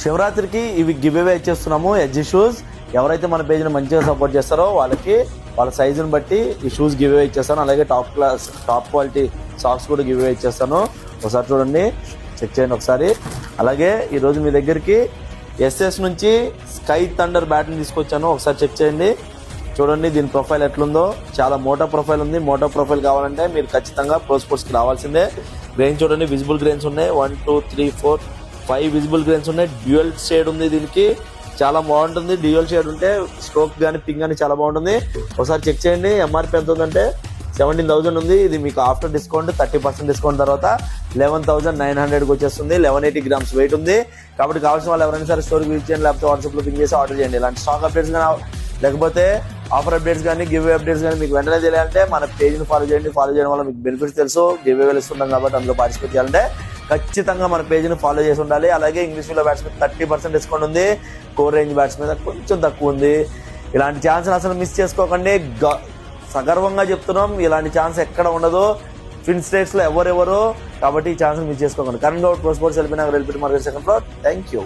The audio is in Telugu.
శివరాత్రికి ఇవి గివ్ అవే ఇచ్చేస్తున్నాము. ఎడ్జి షూస్ ఎవరైతే మన పేజ్ని మంచిగా సపోర్ట్ చేస్తారో వాళ్ళకి వాళ్ళ సైజుని బట్టి ఈ షూస్ గివ్ అవే ఇచ్చేస్తాను. అలాగే టాప్ క్వాలిటీ సాక్స్ కూడా గివ్ అవే ఇచ్చేస్తాను. ఒకసారి చూడండి, చెక్ చేయండి ఒకసారి. అలాగే ఈరోజు మీ దగ్గరికి ఎస్ఎస్ నుంచి స్కై థండర్ బ్యాట్ని తీసుకొచ్చాను. ఒకసారి చెక్ చేయండి, చూడండి దీని ప్రొఫైల్ ఎట్లుందో. చాలా మోటో ప్రొఫైల్ ఉంది. మోటో ప్రొఫైల్ కావాలంటే మీరు ఖచ్చితంగా ప్రో స్పోర్ట్స్కి రావాల్సిందే. గ్రెయిన్ చూడండి, విజిబుల్ గ్రెయిన్స్ ఉన్నాయి. 1 2 3 4 5 విజిబుల్ గ్రెయిన్స్ ఉన్నాయి. డ్యూయల్ షేడ్ ఉంది దీనికి, చాలా బాగుంటుంది. డ్యూయల్ షేడ్ ఉంటే స్ట్రోక్ కానీ పింక్ కానీ చాలా బాగుంటుంది. ఒకసారి చెక్ చేయండి. ఎంఆర్పి ఎంత ఉందంటే 17,000 ఉంది. ఇది మీకు ఆఫ్టర్ డిస్కౌంట్ 30% డిస్కౌంట్ తర్వాత 11,900కి వచ్చేస్తుంది. 1180 గ్రామ్స్ వెయిట్ ఉంది. కాబట్టి కావాల్సిన వాళ్ళు ఎవరైనా సరే స్టోర్కి విజిట్ చేయండి, లేకపోతే వాట్సాప్లో పింక్ చేసి ఆర్డర్ చేయండి. ఇలాంటి స్టాక్ అప్డేట్స్ కానీ లేకపోతే ఆఫర్ అప్డేట్స్ కానీ గివ్ అవే అప్డేట్స్ కానీ మీకు వెంటనే తెలియాలంటే మన పేజ్ని ఫాలో చేయండి. ఫాలో చేయడం వల్ల మీకు బెనిఫిట్స్ తెలుసు. గివ్ అవేలు ఇస్తున్నాం కాబట్టి అందులో పార్టిసిపేట్ చేయాలంటే ఖచ్చితంగా మన పేజ్ని ఫాలో చేసి ఉండాలి. అలాగే ఇంగ్లీష్ మీడియం బ్యాట్స్ మీద 30% డిస్కౌంట్ ఉంది. కోర్ రేంజ్ బ్యాట్స్ మీద కొంచెం తక్కువ ఉంది. ఇలాంటి ఛాన్స్ అసలు మిస్ చేసుకోకండి. సగర్వంగా చెప్తున్నాం, ఇలాంటి ఛాన్స్ ఎక్కడ ఉండదు ట్విన్ స్టేట్స్లో ఎవరెవరు. కాబట్టి ఈ ఛాన్స్ మిస్ చేసుకోకండి. Current Goud pro sports LB Nagar LB market second floor. Thank you.